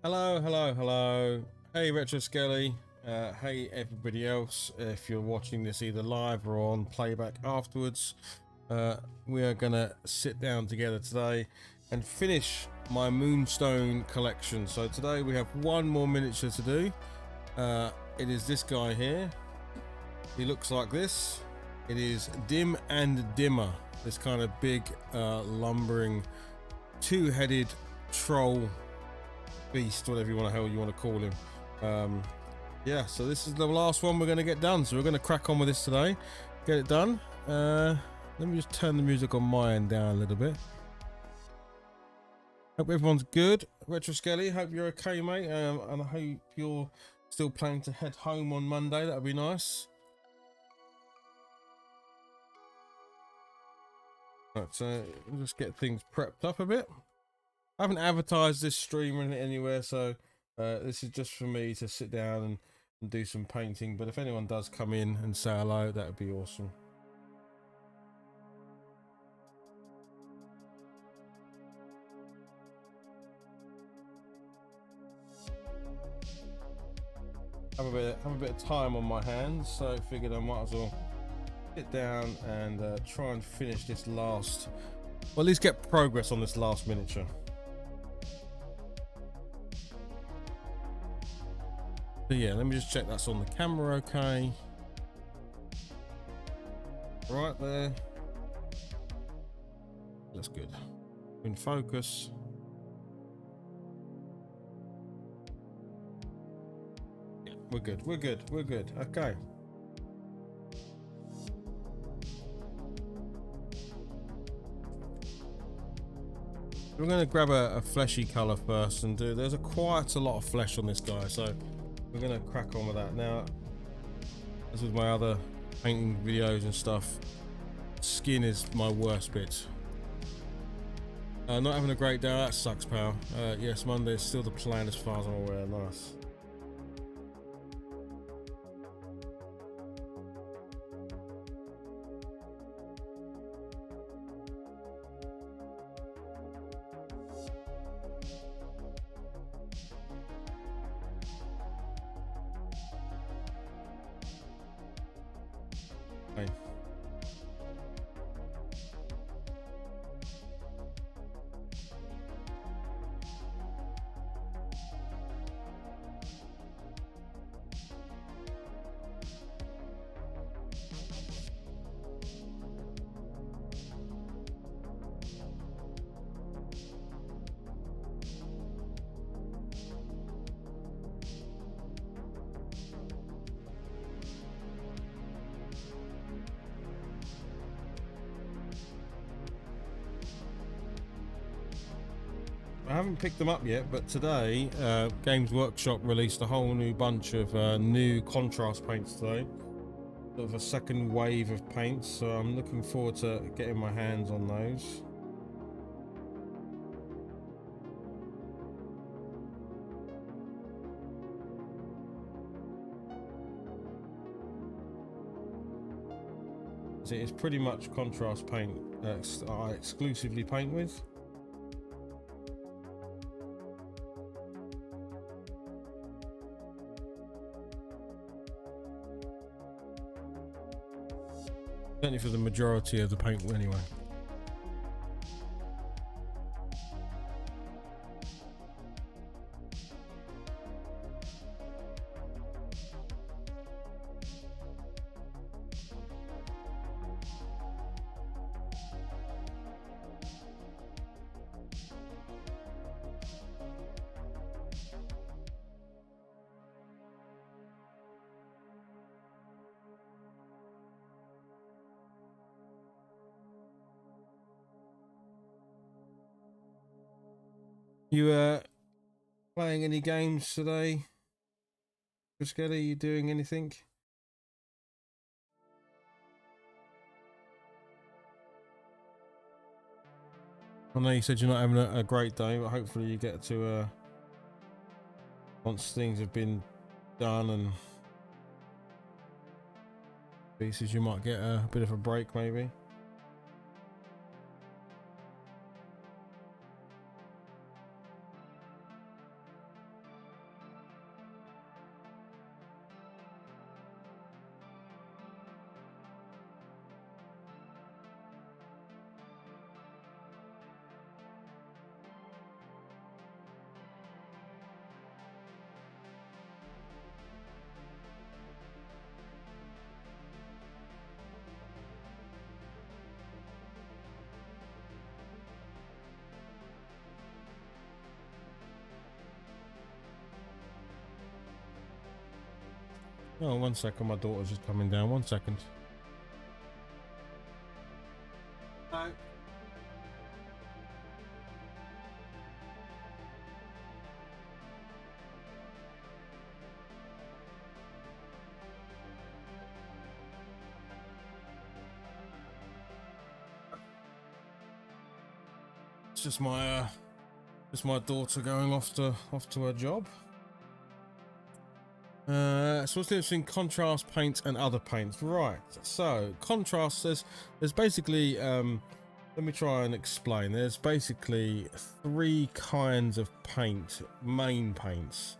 Hello, hello, hello. Hey, Retro Skelly. Hey, everybody else. If you're watching this either live or on playback afterwards, we are gonna sit down together today and finish my Moonstone collection. So today we have one more miniature to do. It is this guy here. He looks like this. It is Dim and Dimmer. This kind of big, lumbering, two-headed troll beast, whatever you want to call him. Yeah, so this is the last one we're going to get done, so we're going to crack on with this today, get it done. Let me just turn the music on my end down a little bit. Hope everyone's good. Retro Skelly, hope you're okay, mate, and I hope you're still planning to head home on Monday. That would be nice. Right, so we'll just get things prepped up a bit. I haven't advertised this stream anywhere, so this is just for me to sit down and do some painting. But if anyone does come in and say hello, that would be awesome. Have a bit of time on my hands, so I figured I might as well sit down and try and finish this last Well, at least get progress on this last miniature. So yeah, let me just check that's on the camera okay. Right there. That's good. In focus. Yeah, we're good. We're good. We're good. Okay. We're going to grab a fleshy color first and do. There's quite a lot of flesh on this guy, so we're going to crack on with that. Now, as with my other painting videos and stuff, skin is my worst bit. Not having a great day. That sucks, pal. Yes, Monday is still the plan as far as I'm aware. Nice. Okay. I haven't picked them up yet, but today Games Workshop released a whole new bunch of new contrast paints today. Sort of a second wave of paints, so I'm looking forward to getting my hands on those. It's pretty much contrast paint I exclusively paint with. Certainly for the majority of the paint anyway. You playing any games today? Bruschetta, are you doing anything? I know you said you're not having a great day, but hopefully you get to once things have been done and pieces, you might get a bit of a break maybe. Oh, 1 second, my daughter's just coming down. 1 second. Hi. It's just my daughter going off to her job. So what's the difference between contrast paint and other paints? Right, so contrast, there's basically let me try and explain. There's basically 3 kinds of paint, main paints.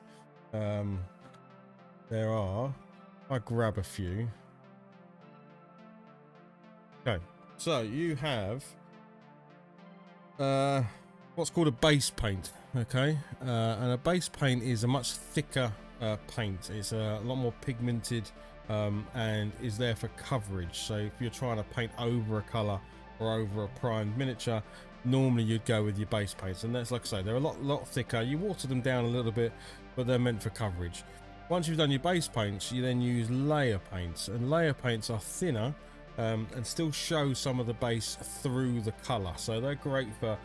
There are, I grab a few. Okay, so you have what's called a base paint. Okay, and a base paint is a much thicker paint. It's a lot more pigmented and is there for coverage. So if you're trying to paint over a color or over a primed miniature, normally you'd go with your base paints, and that's, like I say, they're a lot thicker. You water them down a little bit, but they're meant for coverage. Once you've done your base paints, you then use layer paints, and layer paints are thinner and still show some of the base through the color, so they're great for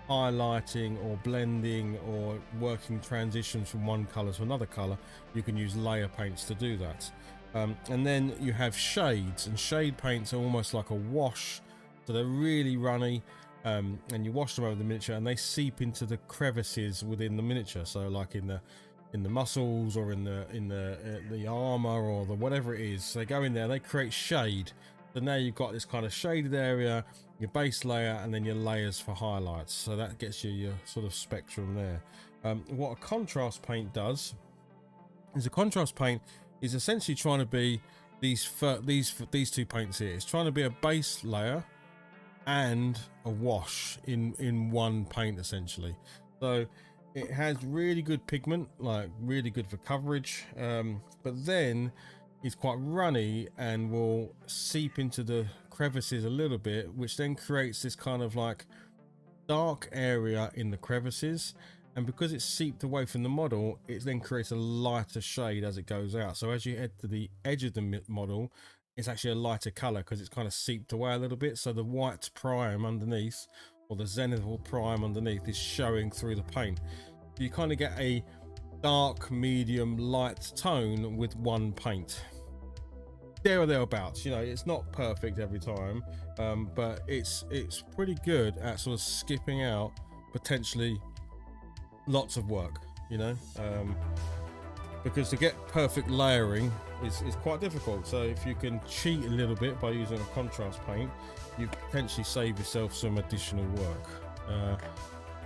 highlighting or blending or working transitions from one color to another color. You can use layer paints to do that. And then you have shades, and shade paints are almost like a wash, so they're really runny, and you wash them over the miniature and they seep into the crevices within the miniature, so like in the muscles or in the armor or the whatever it is. They go in there, they create shade. So now you've got this kind of shaded area, your base layer, and then your layers for highlights. So that gets you your sort of spectrum there. What a contrast paint does is a contrast paint is essentially trying to be these two paints here. It's trying to be a base layer and a wash in one paint essentially. So it has really good pigment, like really good for coverage, but then it's quite runny and will seep into the crevices a little bit, which then creates this kind of like dark area in the crevices. And because it's seeped away from the model, it then creates a lighter shade as it goes out. So as you head to the edge of the model, it's actually a lighter color because it's kind of seeped away a little bit. So the white prime underneath, or the zenithal prime underneath, is showing through the paint. You kind of get a dark, medium, light tone with one paint. There or thereabouts. You know, it's not perfect every time, but it's pretty good at sort of skipping out potentially lots of work, you know, because to get perfect layering is quite difficult. So if you can cheat a little bit by using a contrast paint, you potentially save yourself some additional work.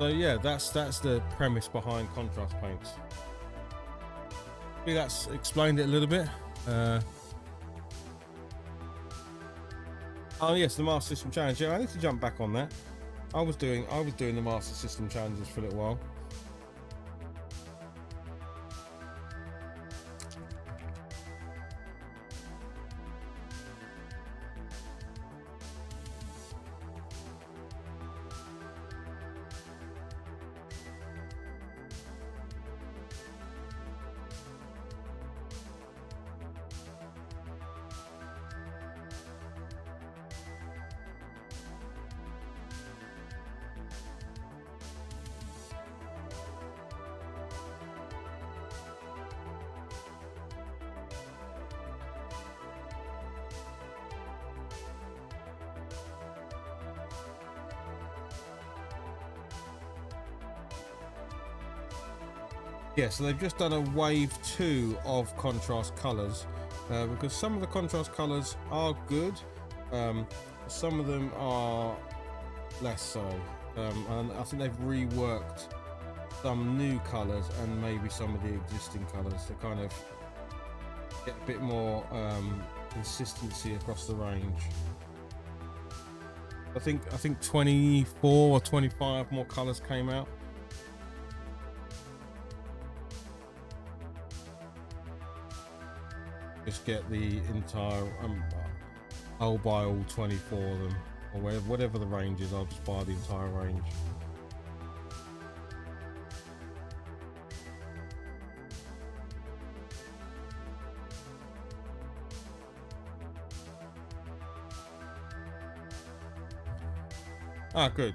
So yeah, that's the premise behind contrast paints. I think that's explained it a little bit. Oh yes, the Master System Challenge. Yeah, I need to jump back on that. I was doing the Master System challenges for a little while. Yeah, so they've just done a wave 2 of contrast colors, because some of the contrast colors are good, some of them are less so, and I think they've reworked some new colors and maybe some of the existing colors to kind of get a bit more consistency across the range. I think 24 or 25 more colors came out. Just get the entire I'll buy all 24 of them, or whatever the range is. I'll just buy the entire range. Ah, good.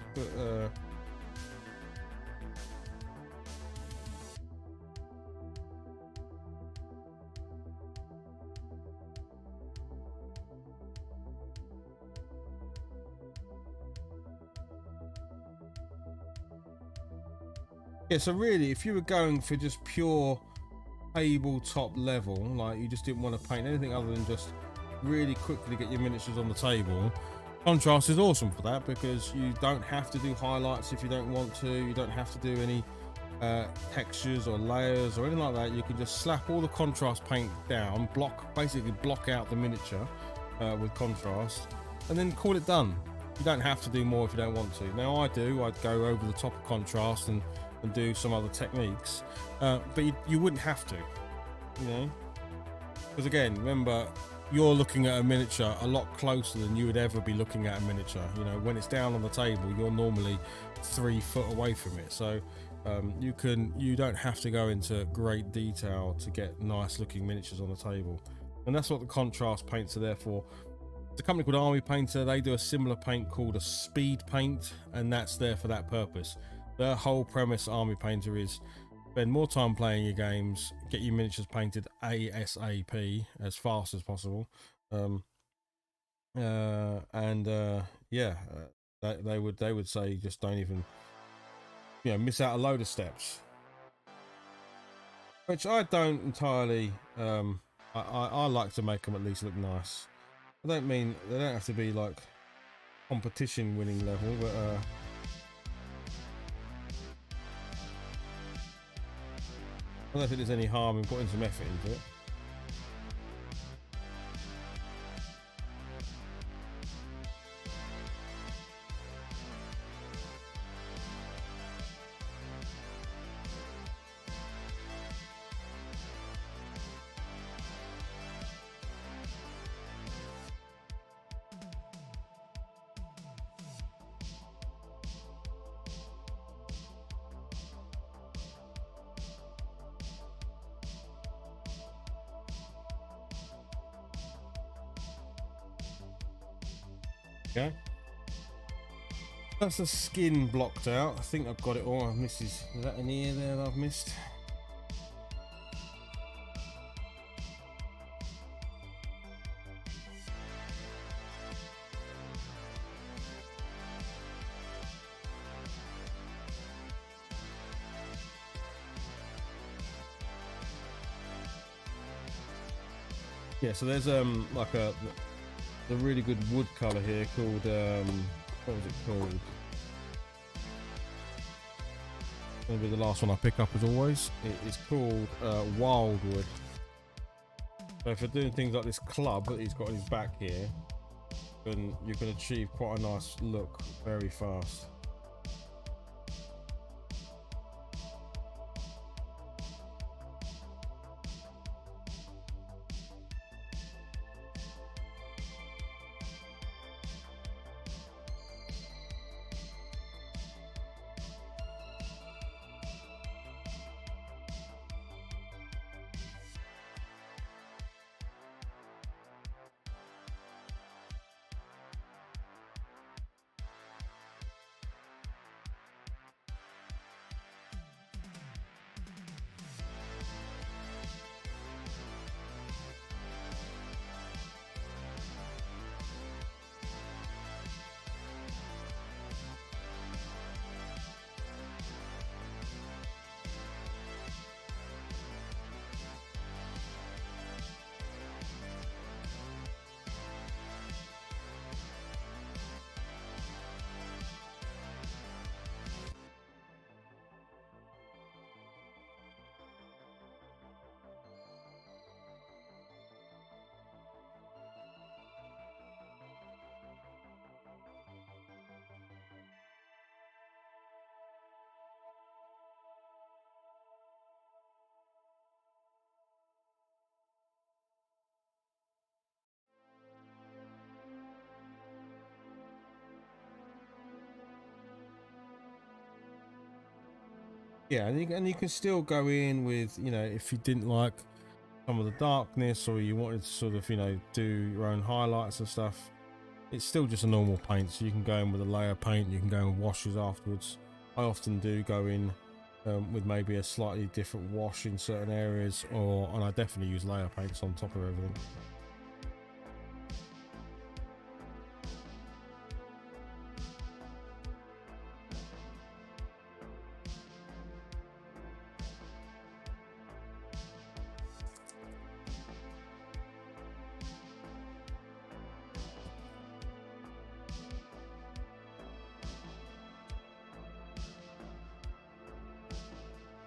Yeah, so really, if you were going for just pure tabletop level, like you just didn't want to paint anything other than just really quickly get your miniatures on the table, contrast is awesome for that, because you don't have to do highlights if you don't want to. You don't have to do any textures or layers or anything like that. You can just slap all the contrast paint down, basically block out the miniature with contrast, and then call it done. You don't have to do more if you don't want to. Now I do. I'd go over the top of contrast and do some other techniques, but you wouldn't have to, you know, because again, remember, you're looking at a miniature a lot closer than you would ever be looking at a miniature. You know, when it's down on the table, you're normally 3 foot away from it, so you don't have to go into great detail to get nice looking miniatures on the table, and that's what the contrast paints are there for. It's a company called Army Painter. They do a similar paint called a speed paint, and that's there for that purpose. Their whole premise, Army Painter, is spend more time playing your games, get your miniatures painted ASAP, as fast as possible, yeah, they would say just don't even, you know, miss out a load of steps, which I don't entirely. I like to make them at least look nice. I don't mean they don't have to be like competition winning level, but I don't think there's any harm in putting some effort into it. Okay, that's the skin blocked out. I think I've got it all. I've missed is that an ear there that I've missed? Yeah, so there's like a really good wood color here called what was it called? Gonna be the last one I pick up as always. It is called Wildwood. So if you're doing things like this club that he's got on his back here, then you can achieve quite a nice look very fast. Yeah, and you can still go in with, you know, if you didn't like some of the darkness or you wanted to sort of, you know, do your own highlights and stuff, it's still just a normal paint. So you can go in with a layer paint, you can go in with washes afterwards. I often do go in with maybe a slightly different wash in certain areas, and I definitely use layer paints on top of everything.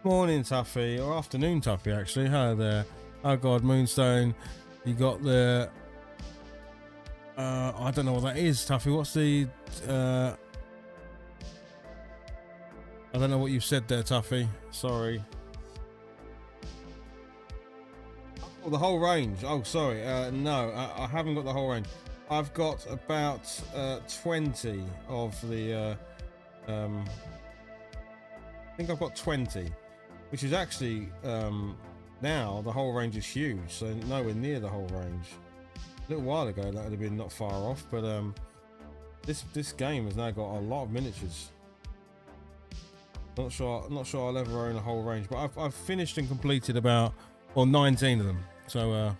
Morning, Tuffy, or afternoon, Tuffy, actually. Hi there. Oh god, Moonstone, you got the I don't know what that is, Tuffy. What's the I don't know what you've said there, Tuffy. Sorry. Oh, the whole range. Oh, sorry. No, I haven't got the whole range. I've got about 20 of the I think I've got 20, which is actually now the whole range is huge, so nowhere near the whole range. A little while ago that would have been not far off, but this game has now got a lot of miniatures. Not sure I'll ever own a whole range, but I've finished and completed about 19 of them. So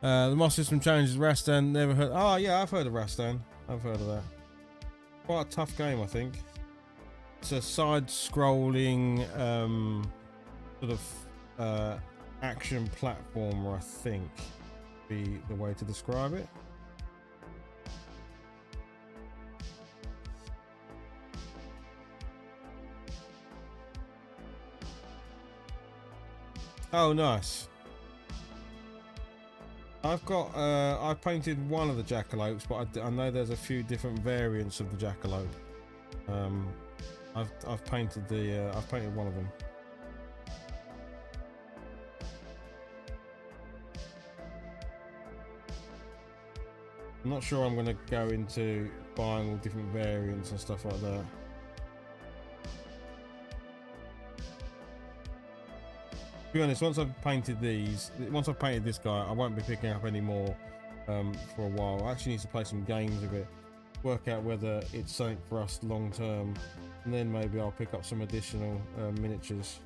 the Moss System Challenge is Rastan. Never heard. Oh yeah, I've heard of Rastan. I've heard of that. Quite a tough game, I think. It's a side-scrolling sort of action platformer, I think, be the way to describe it. Oh, nice. I've got I painted one of the jackalopes, but I know there's a few different variants of the jackalope. I've painted one of them. I'm not sure I'm going to go into buying all different variants and stuff like that. To be honest, once I've painted this guy, I won't be picking up any more for a while. I actually need to play some games with it, work out whether it's something for us long term, and then maybe I'll pick up some additional miniatures.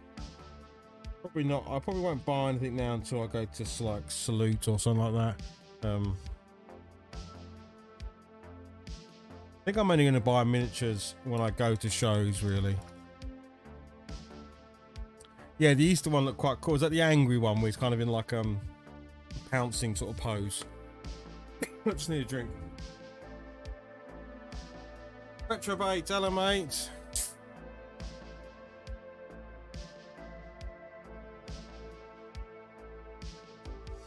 Probably not. I probably won't buy anything now until I go to like Salute or something like that. I think I'm only going to buy miniatures when I go to shows, really. Yeah, the Easter one looked quite cool. Is that the angry one where he's kind of in like pouncing sort of pose? I just need a drink. Retrobate, hello mate.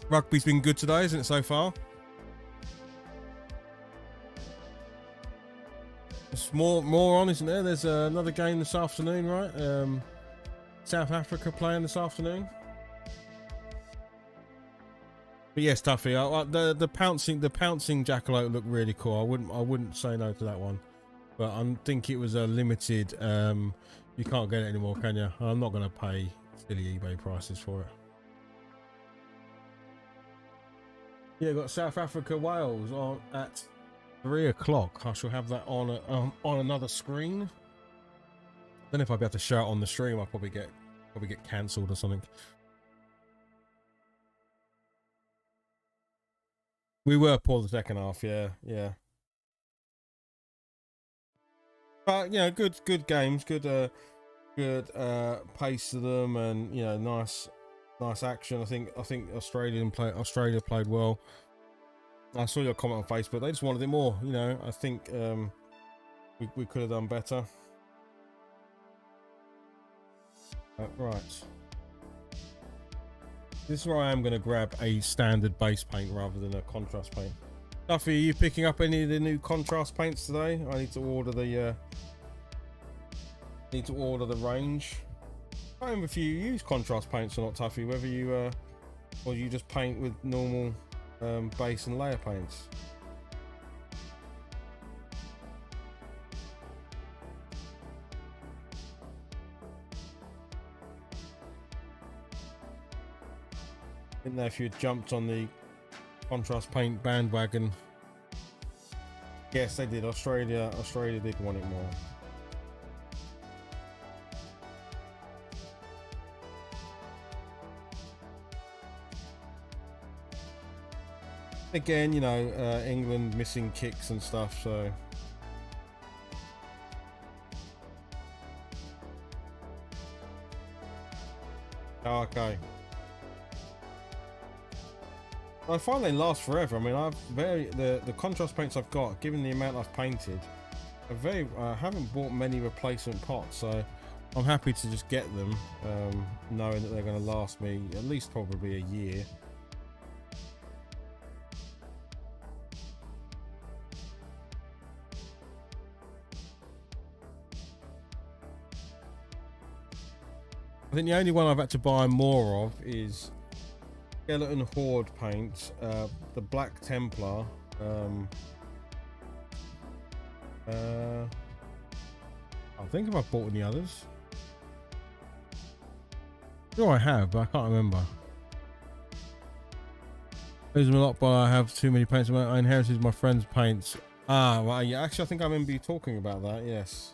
Rugby's been good today, isn't it, so far? There's more on, isn't there? There's another game this afternoon, right? South Africa playing this afternoon. But yes, Tuffy, the pouncing jackalope looked really cool. I wouldn't say no to that one. But I think it was a limited. You can't get it anymore, can you? I'm not going to pay silly eBay prices for it. Yeah, got South Africa Wales on at 3 o'clock. I shall have that on another screen. Then if I'd be able to show it on the stream, I'll probably get cancelled or something. We were poor the second half, yeah. But you know, good games, good pace to them, and you know, nice action. I think Australia played well. I saw your comment on Facebook. They just wanted it more. You know, I think we could have done better. Right. This is where I am going to grab a standard base paint rather than a contrast paint. Duffy, are you picking up any of the new contrast paints today? I need to order the range. I don't remember if you use contrast paints or not, Tuffy. Whether you or you just paint with normal base and layer paints. I didn't know if you jumped on the contrast paint bandwagon. Yes, they did. Australia did want it more. Again, you know, England missing kicks and stuff, so. Oh, okay. I find they last forever. I mean, the contrast paints I've got, given the amount I've painted, I haven't bought many replacement pots, so I'm happy to just get them, knowing that they're going to last me at least probably a year. I think the only one I've had to buy more of is Skeleton Horde paint, the Black Templar. I think if I bought any others. Sure I have, but I can't remember. There's a lot, but I have too many paints. I inherited my friend's paints. Ah, well, yeah, actually I think I remember you talking about that, yes.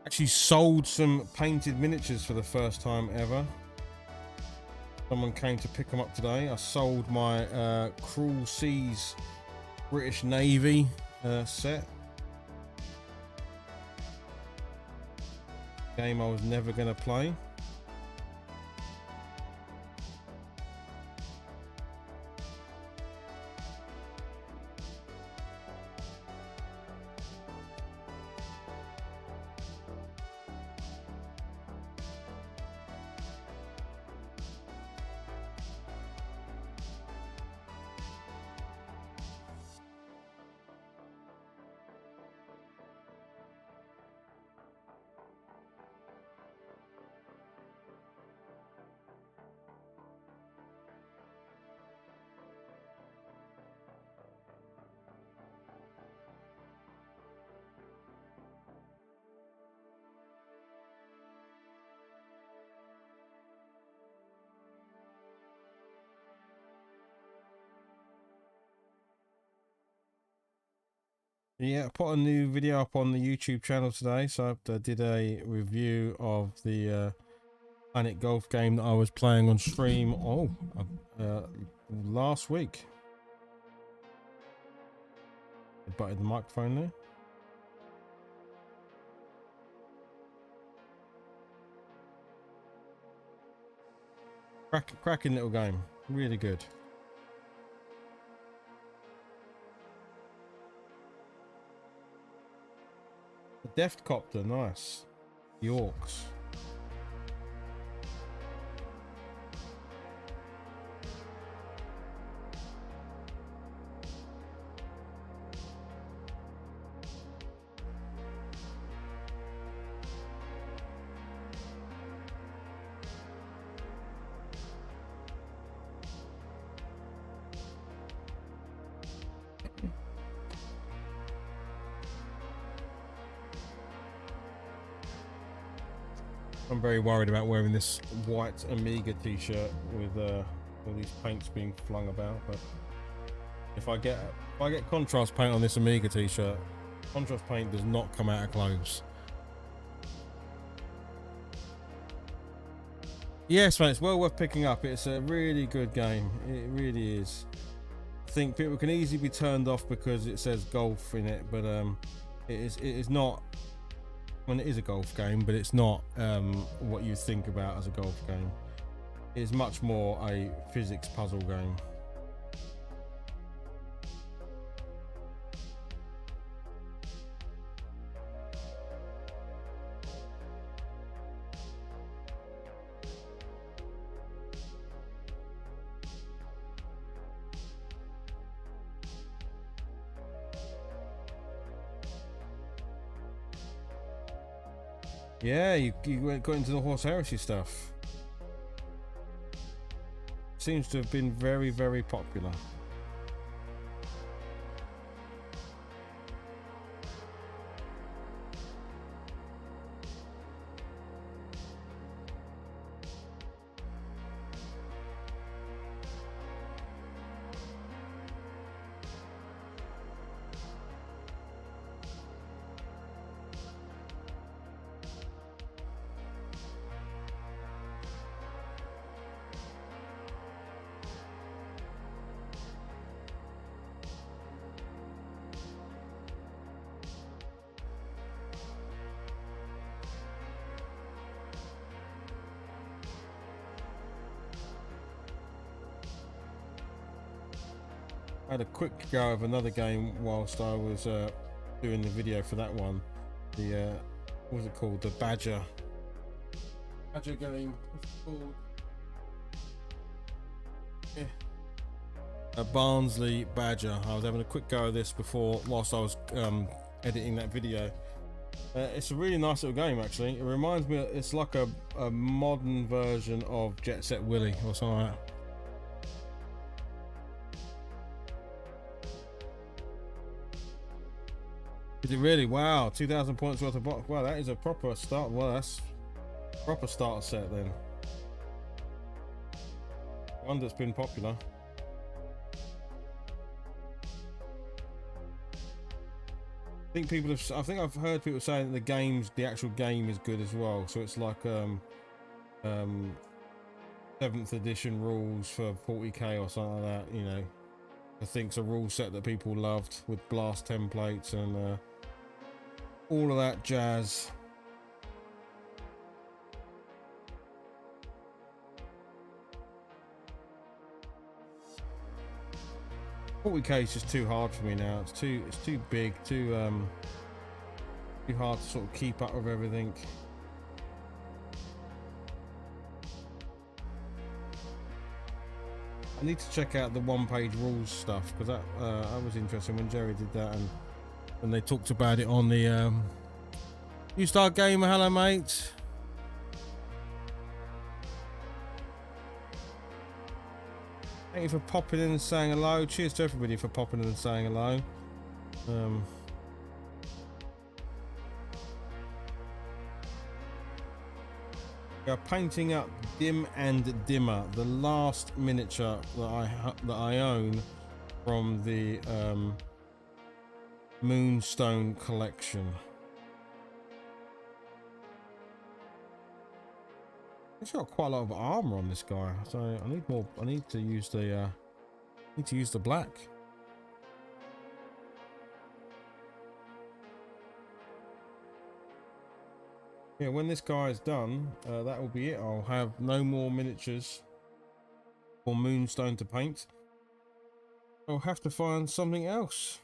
Actually sold some painted miniatures for the first time ever. Someone came to pick them up today. I sold my Cruel Seas British Navy set. Game I was never going to play. Yeah, I put a new video up on the YouTube channel today. So I did a review of the Planet Golf game that I was playing on stream last week. I butted the microphone there. Cracking little game, really good. The Deft Copter, nice. The Orcs. I'm very worried about wearing this white Amiga t-shirt with all these paints being flung about, but if I get contrast paint on this Amiga t-shirt, contrast paint does not come out of clothes. Yes, mate, it's well worth picking up. It's a really good game. It really is. I think people can easily be turned off because it says golf in it, but it is not. Well, it is a golf game, but it's not what you think about as a golf game. It's much more a physics puzzle game. Yeah, you got into the horse heresy stuff. Seems to have been very, very popular. I had a quick go of another game whilst I was doing the video for that one. The what was it called? The Badger. badger game. What's it called? Yeah. A Barnsley Badger. I was having a quick go of this before, whilst I was editing that video. It's a really nice little game, actually. It reminds me, it's like a modern version of Jet Set Willy or something like that. Is it really? Wow, 2,000 points worth of box. Wow, that is a proper start. Well, that's a proper starter set then. One that's been popular. I think I've heard people saying that the actual game is good as well. So it's like 7th edition rules for 40k or something like that. You know, I think it's a rule set that people loved with blast templates and all of that jazz. $40k is just too hard for me now. It's too big, too hard to sort of keep up with everything. I need to check out the one-page rules stuff, because that was interesting when Jerry did that, and they talked about it on the You Star Gamer. Hello, mate. Thank you for popping in and saying hello. Cheers to everybody for popping in and saying hello. We are painting up Dim and Dimmer, the last miniature that I own from the Moonstone collection. He's got quite a lot of armor on this guy, so I need more. I need to use the black. Yeah, when this guy is done, that will be it. I'll have no more miniatures or Moonstone to paint. I'll have to find something else.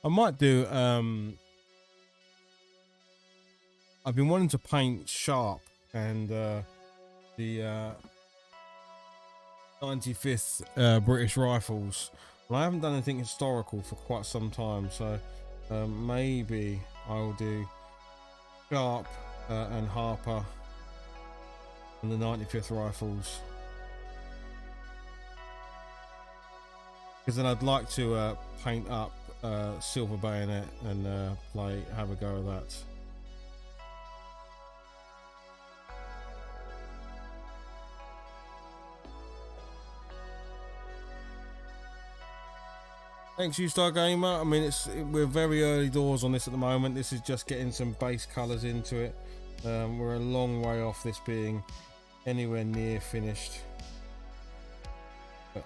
I might do I've been wanting to paint Sharp and the 95th British Rifles, and I haven't done anything historical for quite some time, so maybe I'll do Sharp and Harper and the 95th Rifles, because then I'd like to paint up Silver Bayonet and have a go of that. Thanks, You Star Gamer. I mean, we're very early doors on this at the moment. This is just getting some base colours into it. We're a long way off this being anywhere near finished. But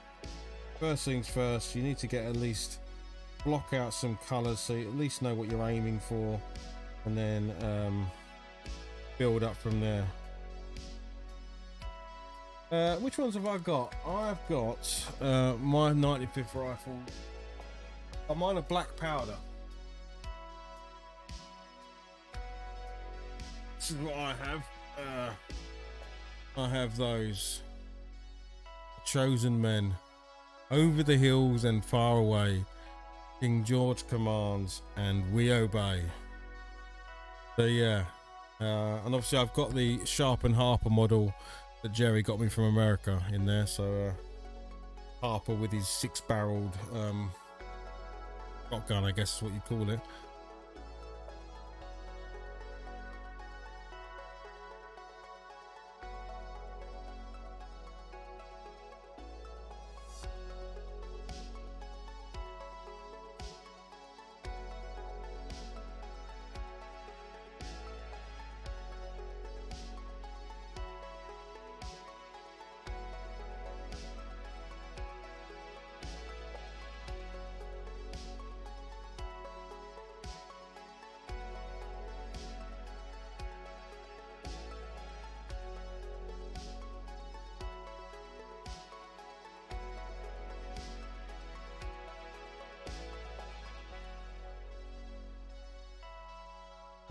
first things first, you need to get at least block out some colours so you at least know what you're aiming for, and then build up from there. Which ones have I got? I've got my 95th rifle. Oh, mine are black powder. This is what I have. I have those. Chosen men. Over the hills and far away. King George commands and we obey. So yeah. And obviously I've got the Sharp and Harper model that Jerry got me from America in there. So Harper with his 6-barreled shotgun, I guess is what you call it.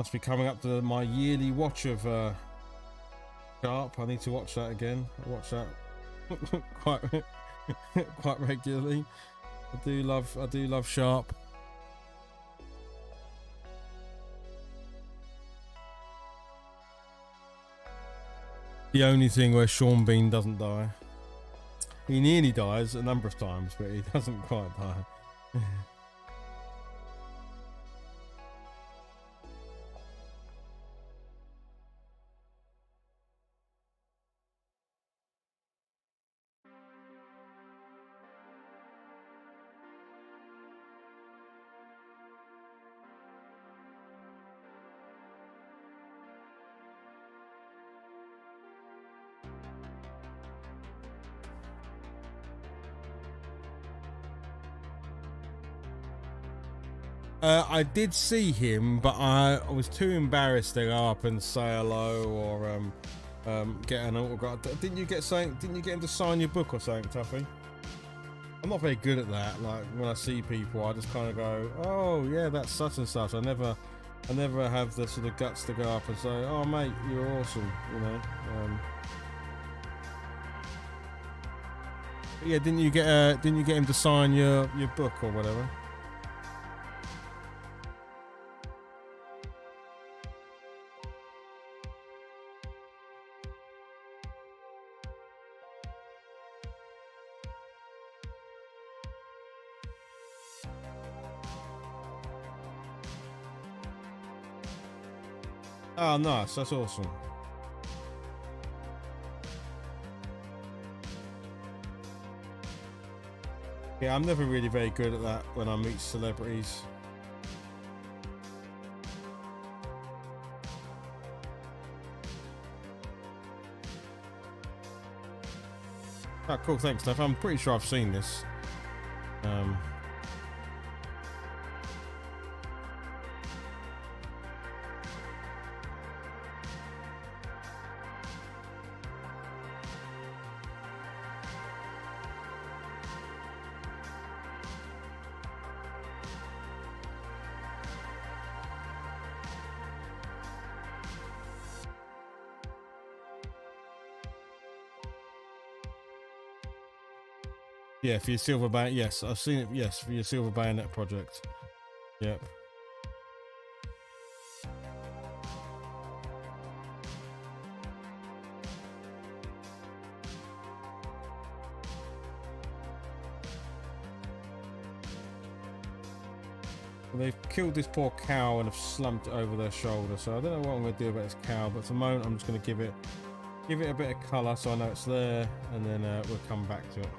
Must be coming up to my yearly watch of Sharp. I need to watch that again. I watch that quite quite regularly. I do love Sharp. The only thing where Sean Bean doesn't die. He nearly dies a number of times, but he doesn't quite die. I did see him, but I was too embarrassed to go up and say hello or get an autograph. Didn't you get something? Didn't you get him to sign your book or something, Tuffy? I'm not very good at that. Like when I see people, I just kind of go, "Oh yeah, that's such and such." I never have the sort of guts to go up and say, "Oh mate, you're awesome," you know. But yeah, didn't you get him to sign your book or whatever? Oh, nice. That's awesome. Yeah, I'm never really very good at that when I meet celebrities. Oh, cool. Thanks, Steph. I'm pretty sure I've seen this. Yeah, for your Silver Bayonet. Yes, I've seen it. Yes, for your Silver Bayonet project. Yep. They've killed this poor cow and have slumped it over their shoulder, so I don't know what I'm going to do about this cow, but at the moment I'm just going to give it a bit of colour so I know it's there, and then we'll come back to it.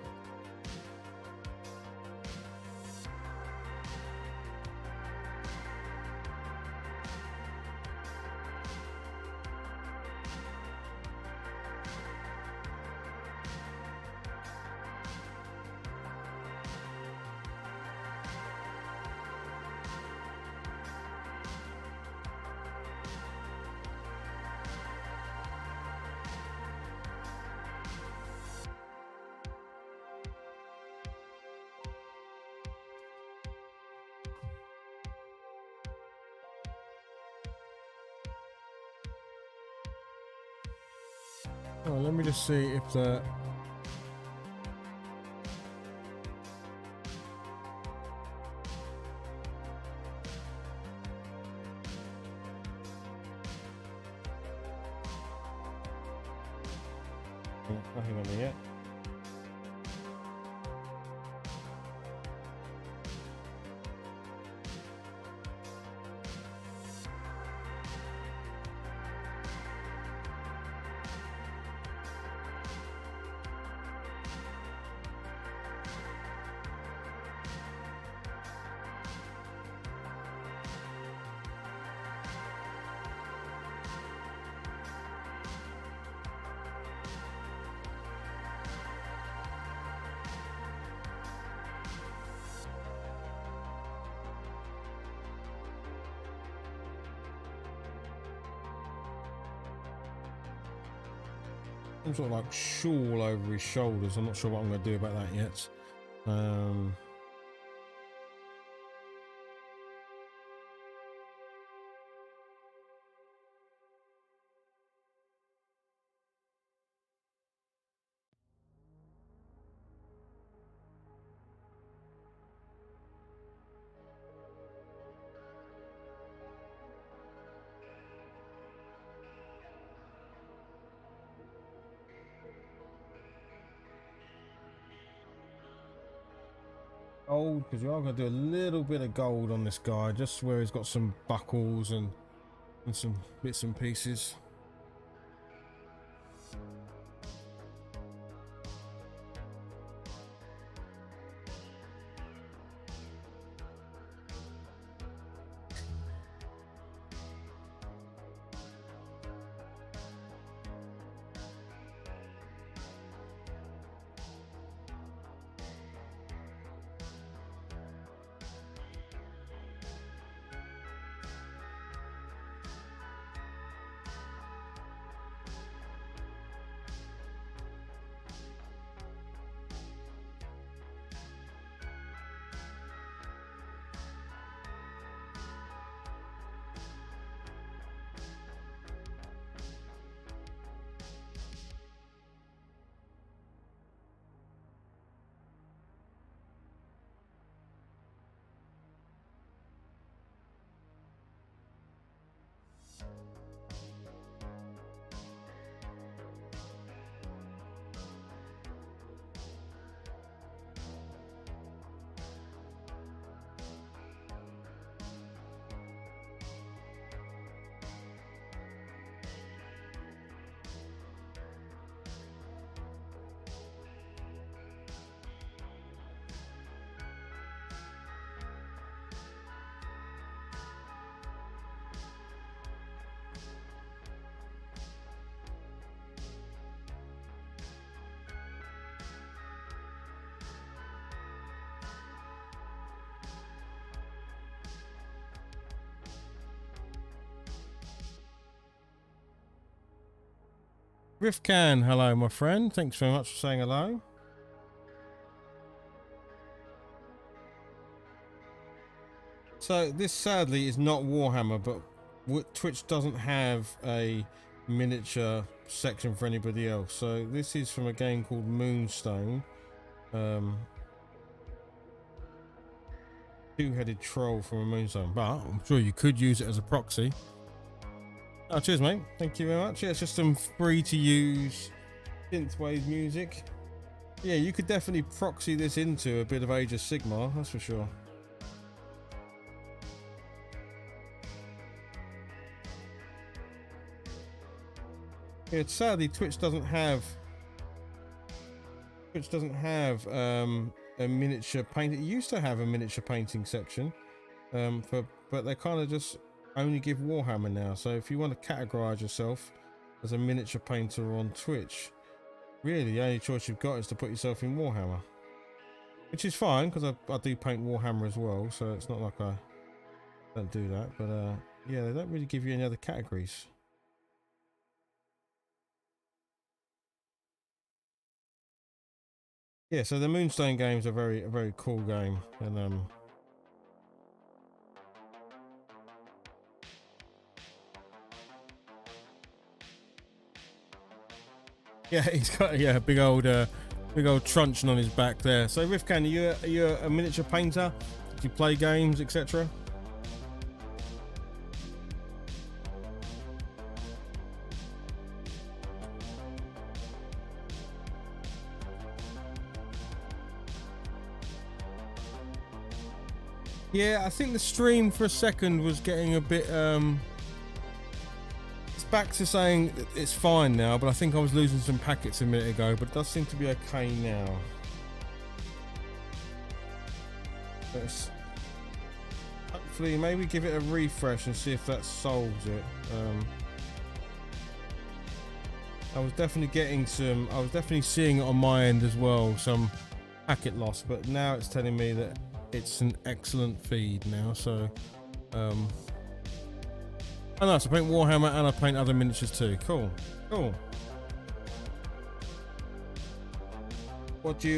Oh, let me just see if the... Nothing on there yet. Some sort of like shawl over his shoulders. I'm not sure what I'm going to do about that yet. gold, because you are going to do a little bit of gold on this guy, just where he's got some buckles and some bits and pieces. Rifcan, hello my friend, thanks very much for saying hello. So this sadly is not Warhammer, but Twitch doesn't have a miniature section for anybody else. So this is from a game called Moonstone. Two-headed troll from a Moonstone, but I'm sure you could use it as a proxy. Oh, cheers, mate. Thank you very much. Yeah, it's just some free-to-use synthwave music. Yeah, you could definitely proxy this into a bit of Age of Sigmar, that's for sure. Yeah, sadly, Twitch doesn't have a miniature paint. It used to have a miniature painting section, but they kind of just only give Warhammer now. So if you want to categorize yourself as a miniature painter on Twitch, really the only choice you've got is to put yourself in Warhammer, which is fine because I do paint Warhammer as well, so it's not like I don't do that. But yeah, they don't really give you any other categories. Yeah, so the Moonstone games are a very cool game, and yeah, he's got a big old truncheon on his back there. So Rifcan, are you a miniature painter? Do you play games, etc.? Yeah, I think the stream for a second was getting a bit it's back to saying it's fine now, but I think I was losing some packets a minute ago, but it does seem to be okay now. Let's hopefully maybe give it a refresh and see if that solves it. I was definitely seeing it on my end as well, some packet loss, but now it's telling me that it's an excellent feed now. So oh nice, I paint Warhammer and I paint other miniatures too. Cool. What do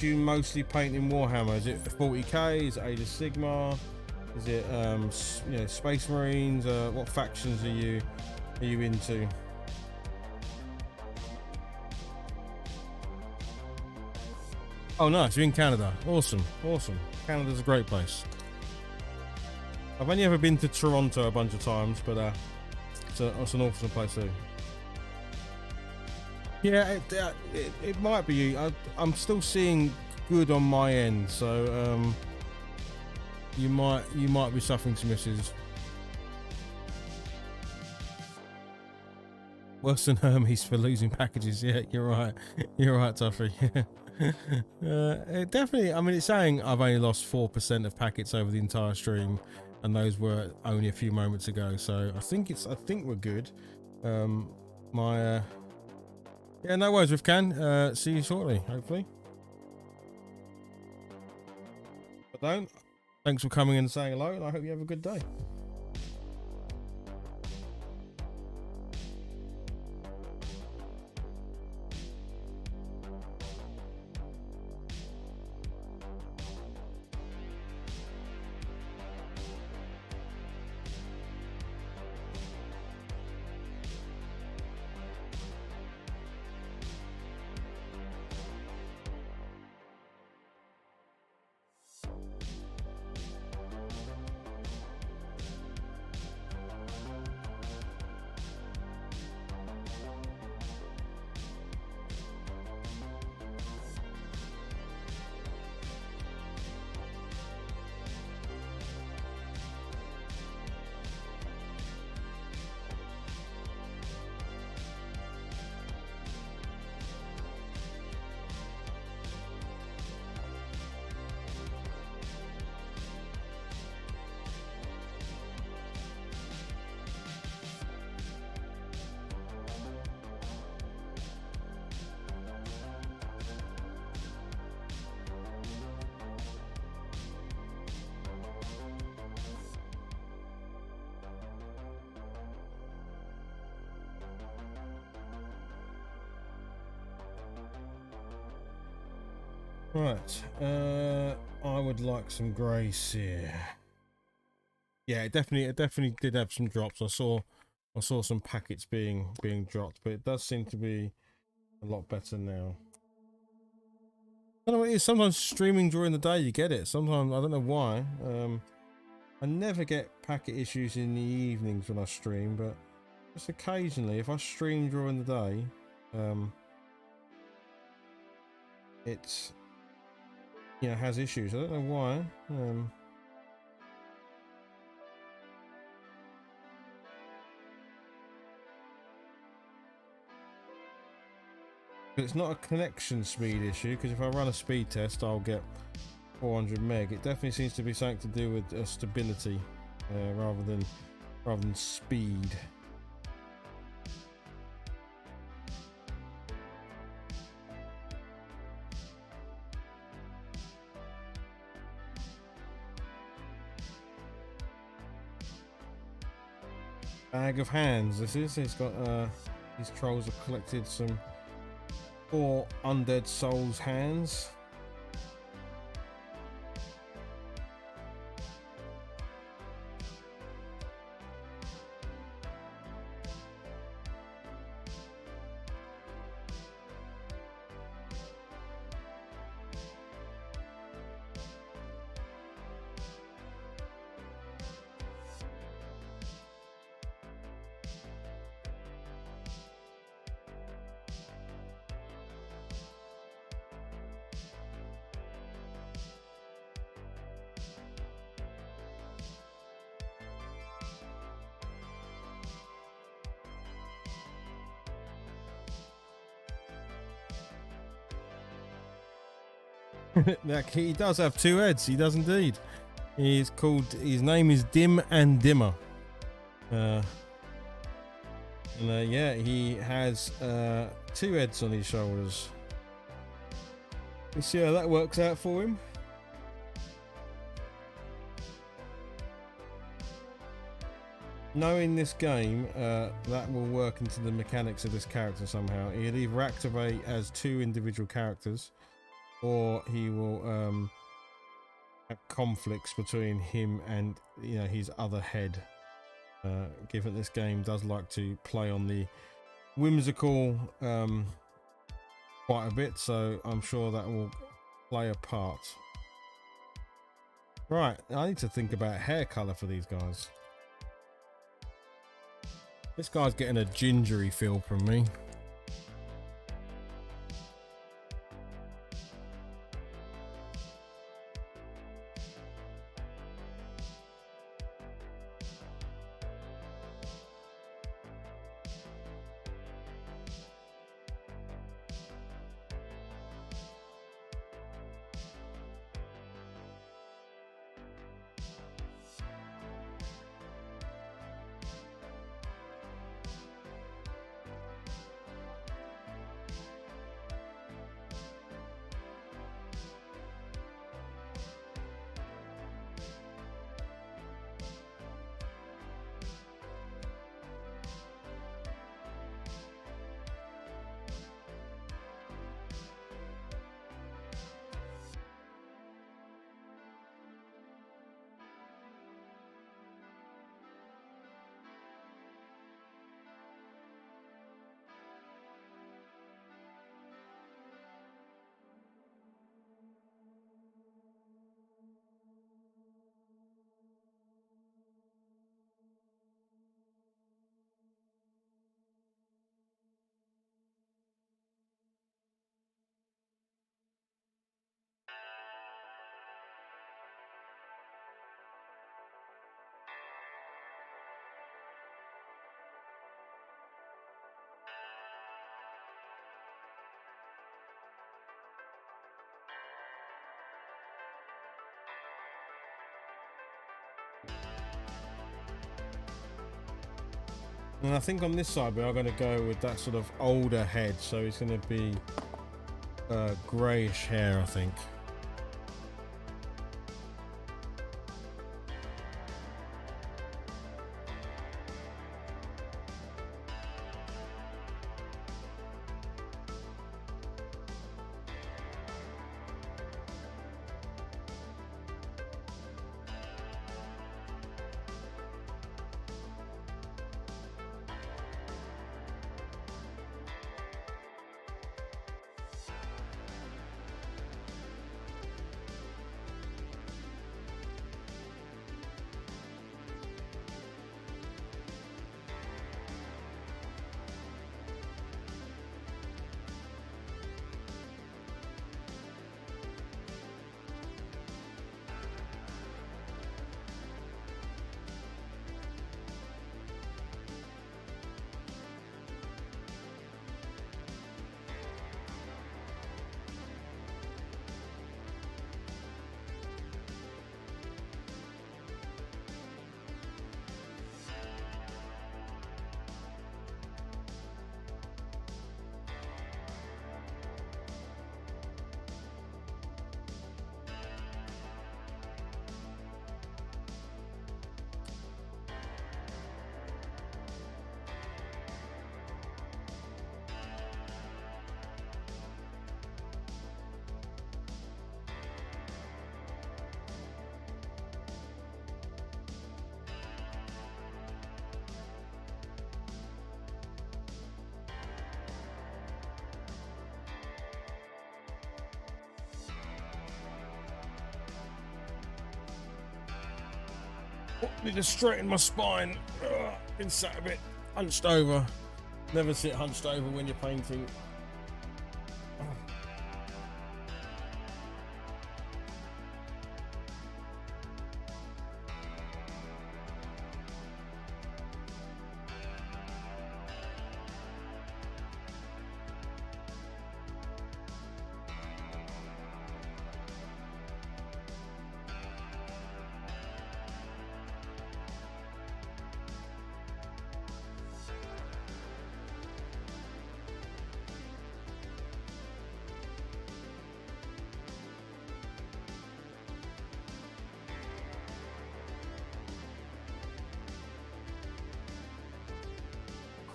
you mostly paint in Warhammer? Is it 40k? Is it Age of Sigmar? Is it you know, Space Marines? What factions are you into? Oh nice, you're in Canada. Awesome. Canada's a great place. I've only ever been to Toronto a bunch of times, but it's an awesome place too. Yeah, it might be you. I'm still seeing good on my end, so you might be suffering some issues. Worse than Hermes for losing packages. Yeah, you're right. You're right, Tuffy. It definitely. I mean, it's saying I've only lost 4% of packets over the entire stream, and those were only a few moments ago. So I think we're good. Yeah, no worries, with Can. See you shortly, hopefully. But don't. Thanks for coming and saying hello, and I hope you have a good day. Right, I would like some grace here. Yeah, it definitely did have some drops. I saw some packets being dropped, but it does seem to be a lot better now. I don't know what it is. Sometimes streaming during the day you get it. Sometimes I don't know why. I never get packet issues in the evenings when I stream, but just occasionally, if I stream during the day, it's, you know, has issues. I don't know why. But it's not a connection speed issue, because if I run a speed test, I'll get 400 meg. It definitely seems to be something to do with stability, rather than speed. Bag of hands. This is. It's got. These trolls have collected some 4 undead souls' hands. He does have 2 heads. He does indeed. He's called. His name is Dim and Dimmer. Yeah, he has 2 heads on his shoulders. Let's see how that works out for him. Knowing this game, that will work into the mechanics of this character somehow. He'll either activate as 2 individual characters, or he will have conflicts between him and, you know, his other head. Given this game does like to play on the whimsical quite a bit, so I'm sure that will play a part. Right, I need to think about hair color for these guys. This guy's getting a gingery feel from me. And I think on this side we are going to go with that sort of older head, so it's going to be greyish hair, I think. Need to straighten my spine. Been sat a bit hunched over. Never sit hunched over when you're painting.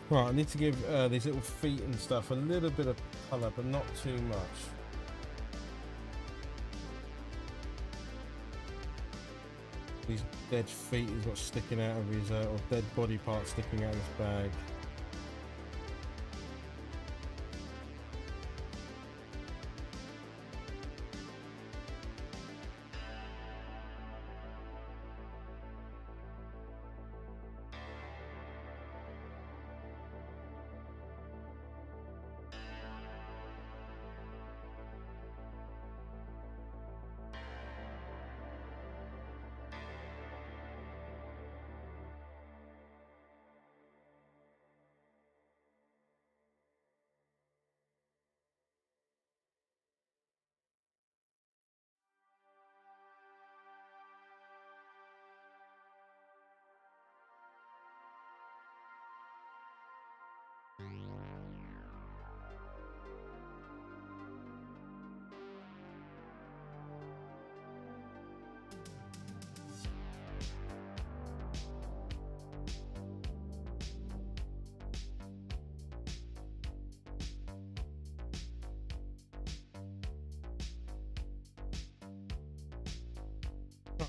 Right, I need to give these little feet and stuff a little bit of colour, but not too much. These dead feet is what's sticking out of his, or dead body part sticking out of his bag.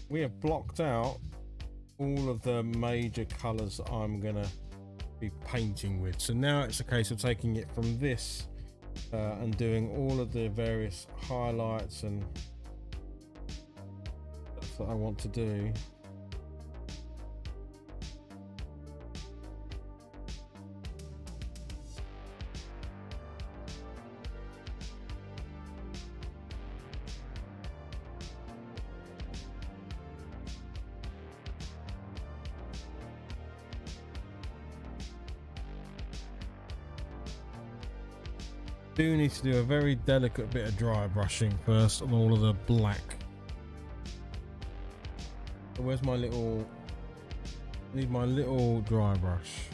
We have blocked out all of the major colours I'm gonna be painting with, so now it's a case of taking it from this and doing all of the various highlights and stuff that I want to do. Do need to do a very delicate bit of dry brushing first on all of the black. Where's my little, I need my little dry brush.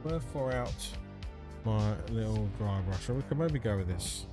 Where for out my little dry brush? Or we can maybe go with this.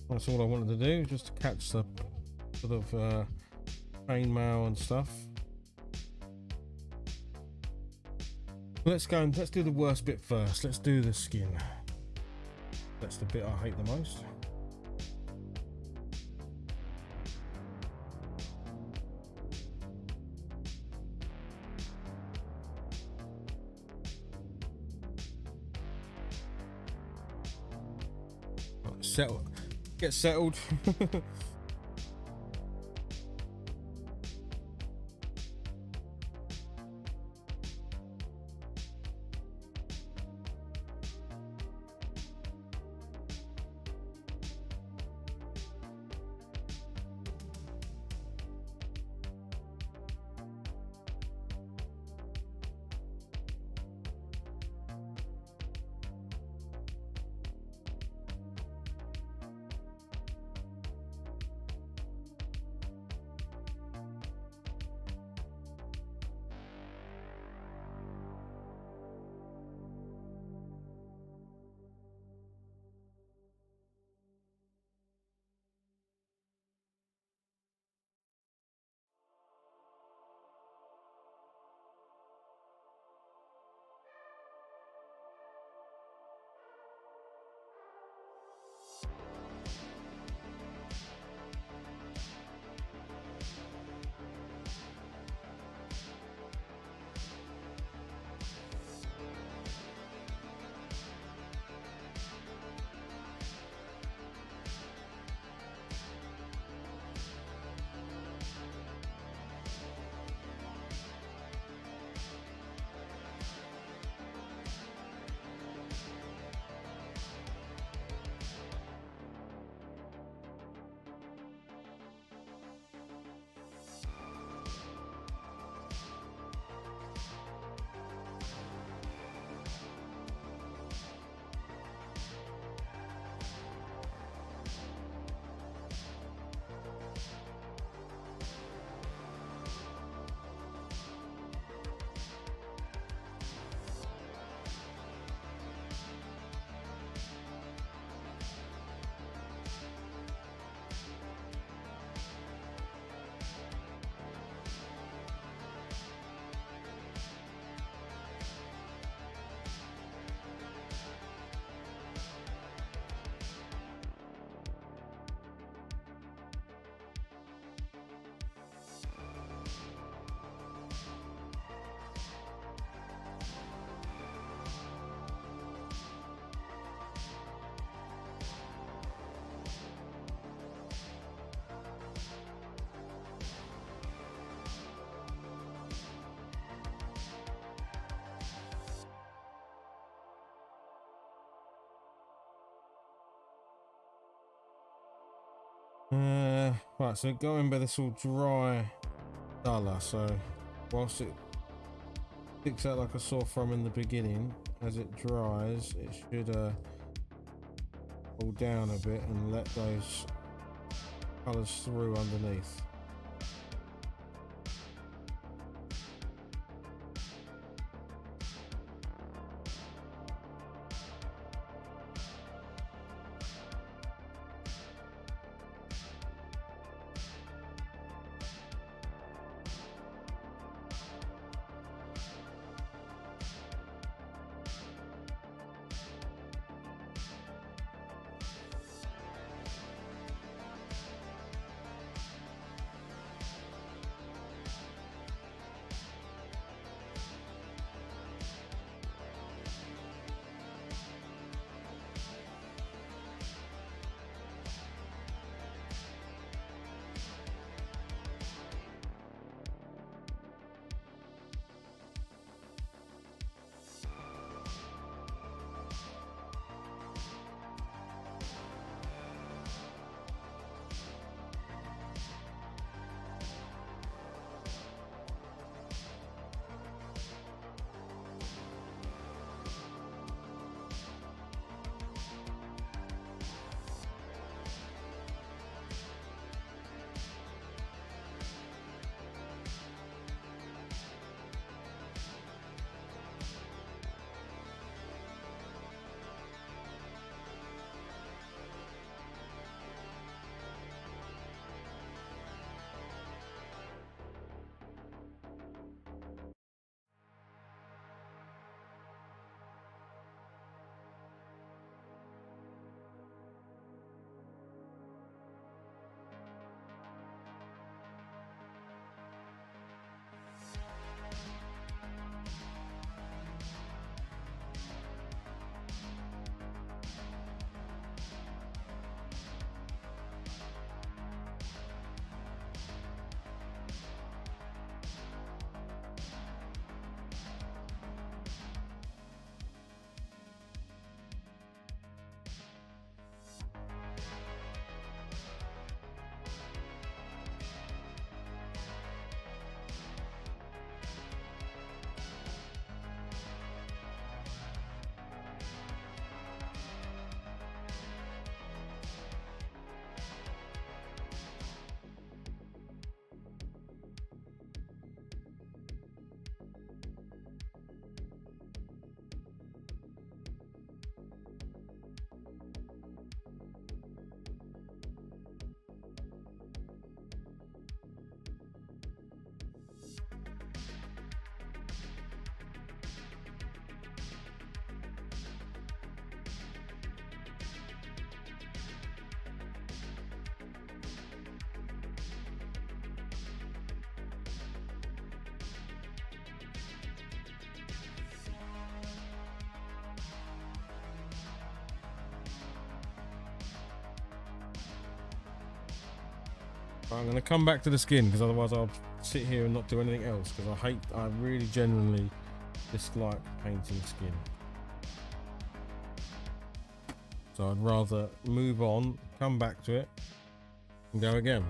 That's all I wanted to do, just to catch the sort of chain mail and stuff. Let's go and let's do the worst bit first. Let's do the skin. That's the bit I hate the most. Settle. Get settled. Right, so go in, but this will dry duller, so whilst it sticks out like a sore thumb in the beginning, as it dries it should pull down a bit and let those colours through underneath. I'm going to come back to the skin because otherwise I'll sit here and not do anything else, because I really genuinely dislike painting skin. So I'd rather move on, come back to it and go again.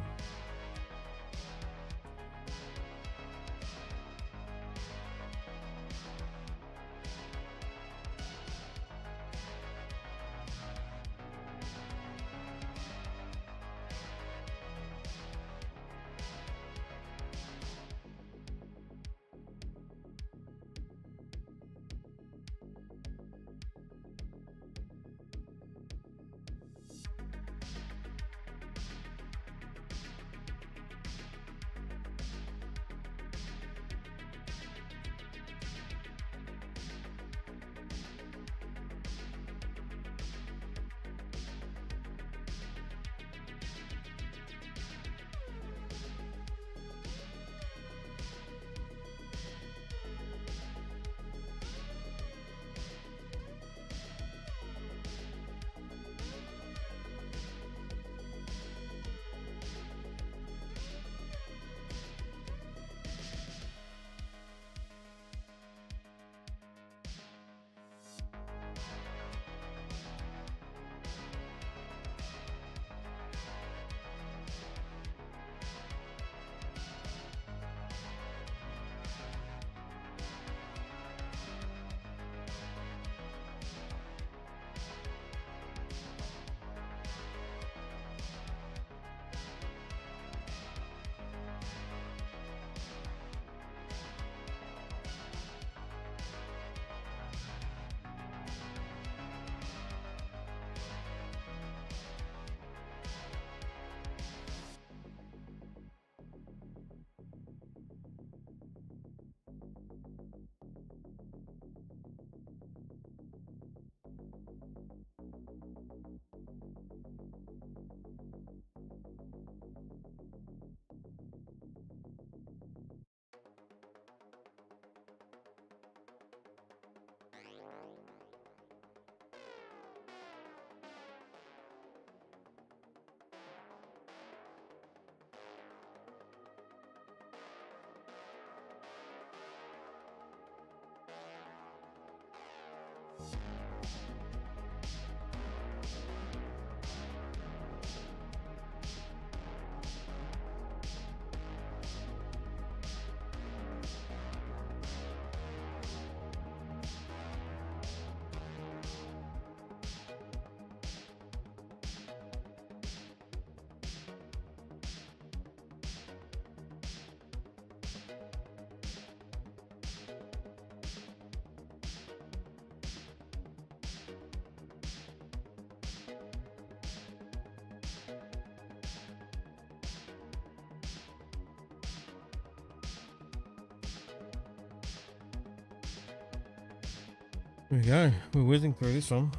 There we go, we're whizzing through this one.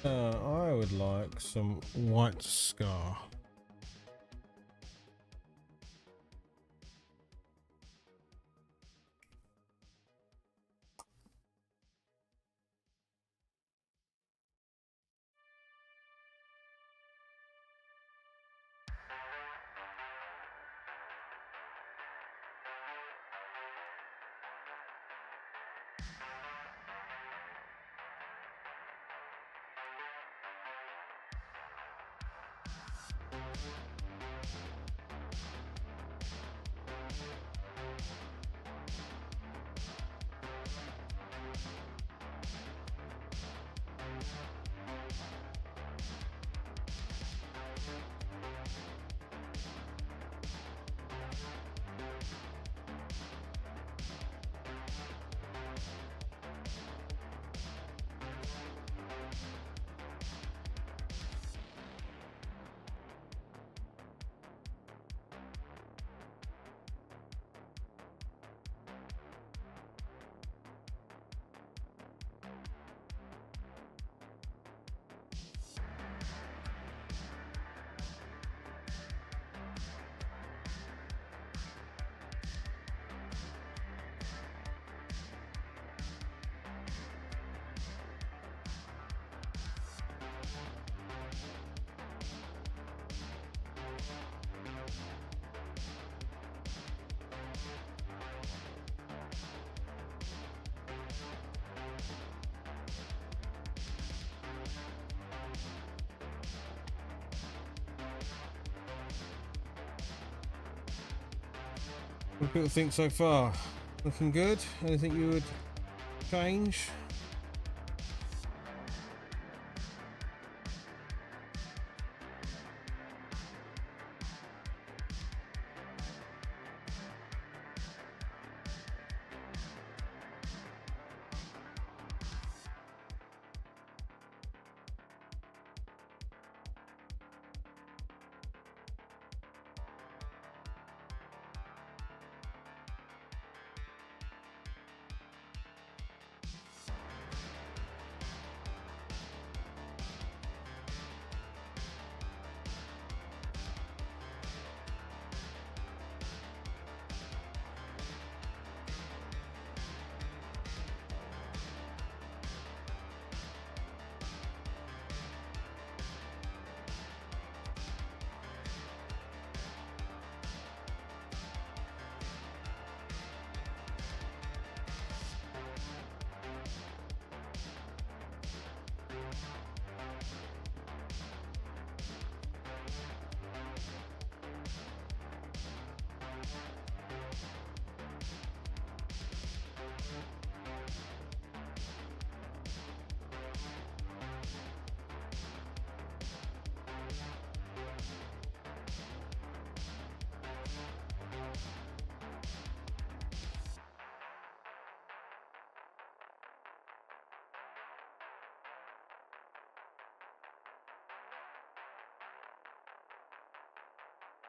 I would like some white scar. What do people think so far? Looking good? Anything you would change?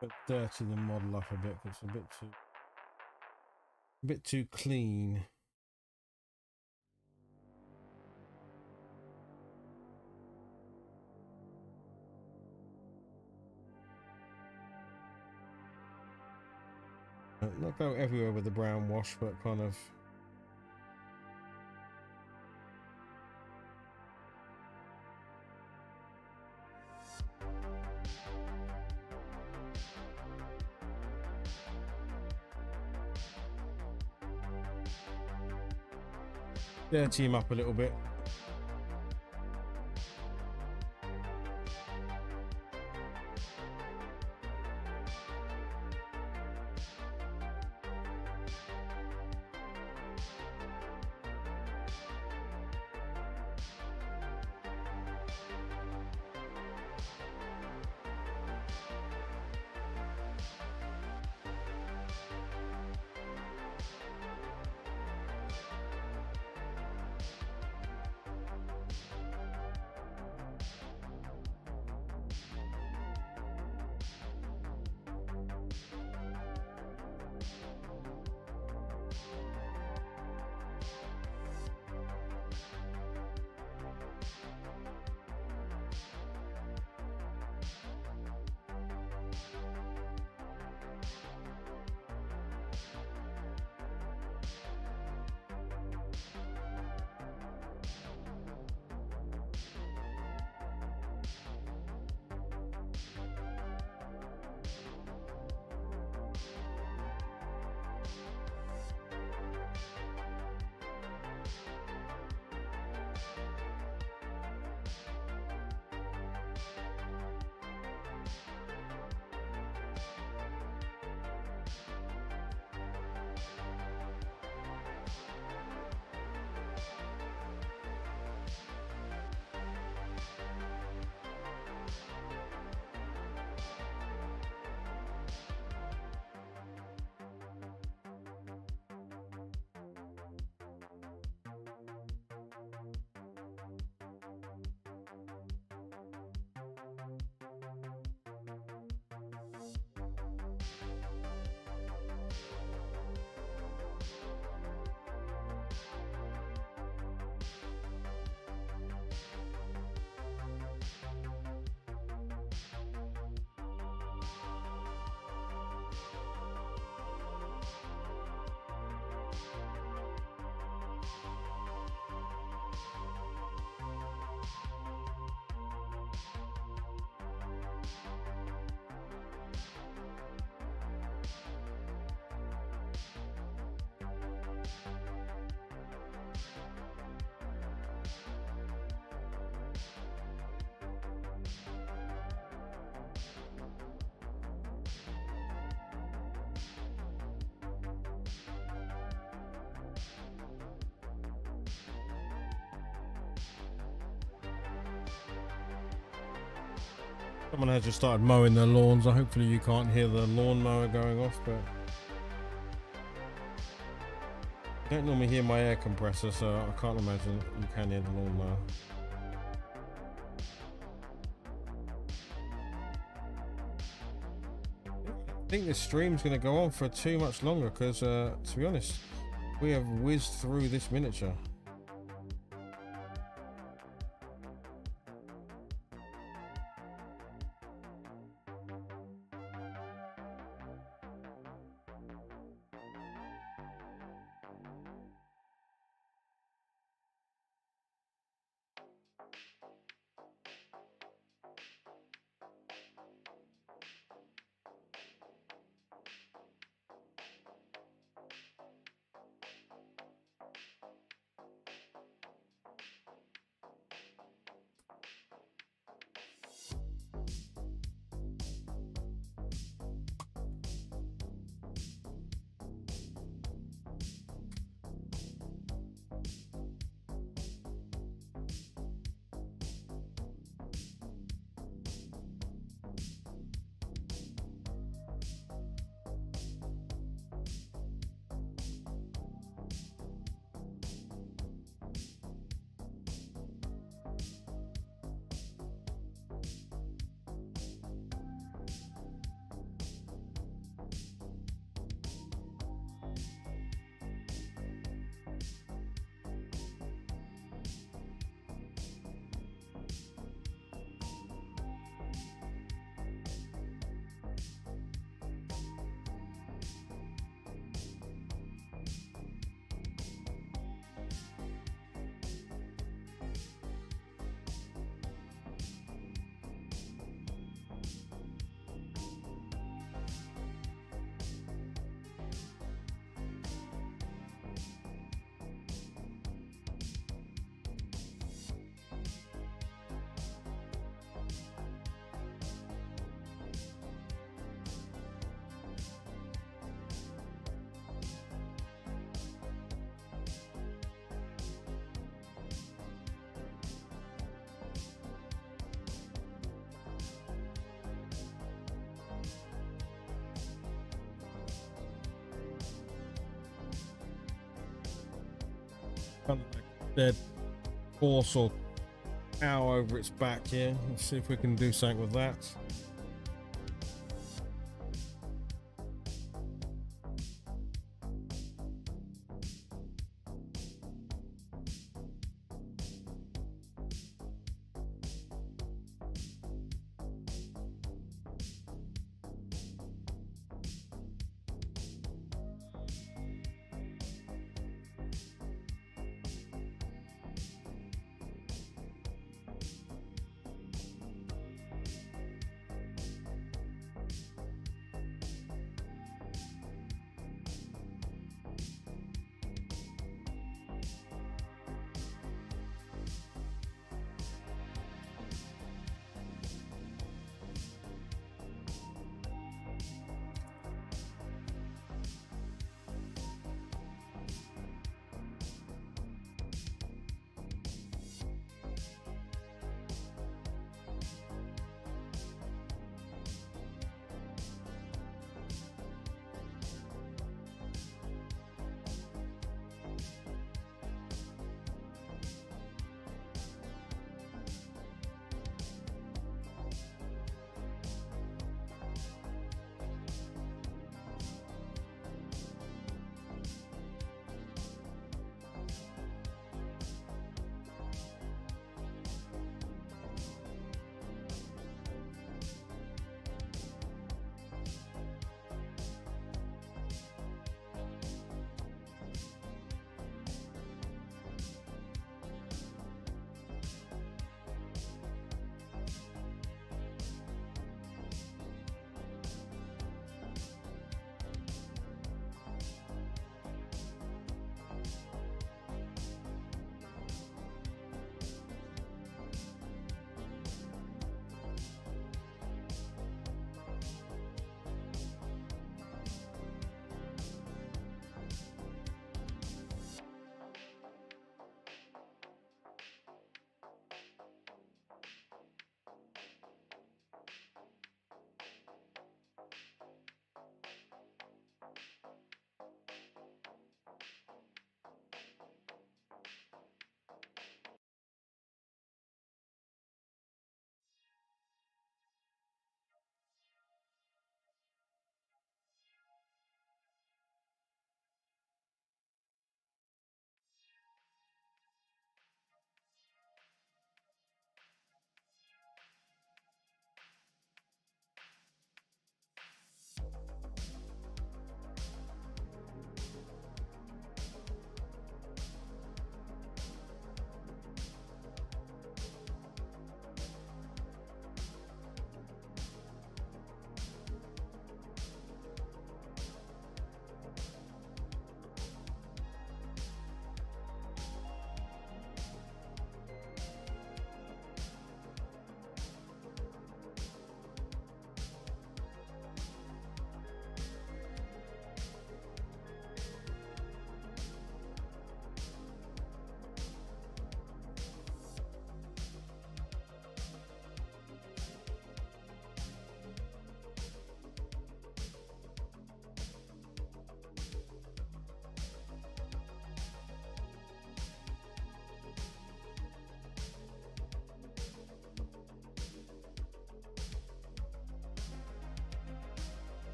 But dirty the model up a bit. It's a bit too clean. Not go everywhere with the brown wash, but kind of. Dirty him up a little bit. Someone has just started mowing their lawns. So hopefully you can't hear the lawnmower going off, but I don't normally hear my air compressor, so I can't imagine you can hear the lawnmower. I think this stream's going to go on for too much longer because, to be honest, we have whizzed through this miniature. Kind of like dead horse or cow over its back here. Let's see if we can do something with that.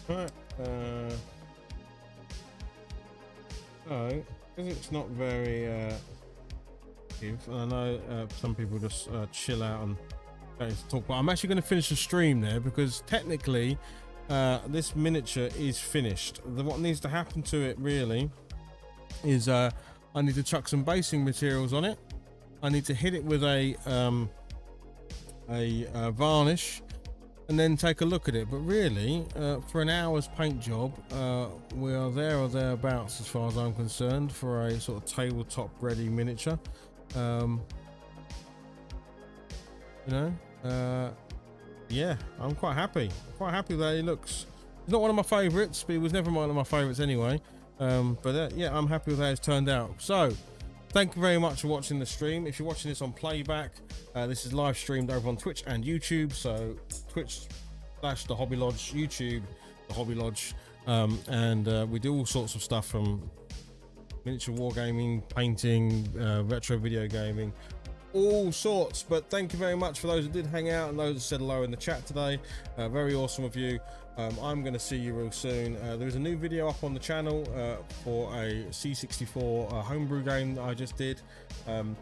Right. So, because it's not very and I know some people just chill out and don't talk, but I'm actually going to finish the stream there because technically this miniature is finished. What needs to happen to it really is I need to chuck some basing materials on it. I need to hit it with a varnish and then take a look at it. But really, for an hour's paint job, we are there or thereabouts as far as I'm concerned for a sort of tabletop ready miniature. Yeah, I'm quite happy that it looks. It's not one of my favorites, but it was never one of my favorites anyway. Yeah, I'm happy with how it's turned out. So thank you very much for watching the stream. If you're watching this on playback, this is live streamed over on Twitch and YouTube. So Twitch/The Hobby Lodge, YouTube The Hobby Lodge, and we do all sorts of stuff from miniature wargaming, painting, retro video gaming, all sorts. But thank you very much for those that did hang out and those that said hello in the chat today. Very awesome of you. I'm going to see you real soon. There is a new video up on the channel for a C64 homebrew game that I just did, and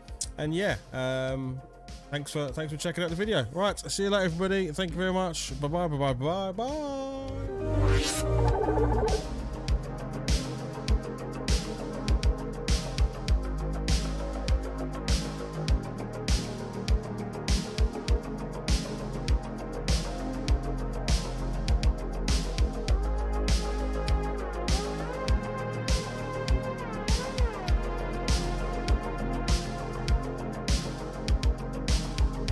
yeah, thanks for checking out the video. Right, see you later everybody. Thank you very much. Bye bye.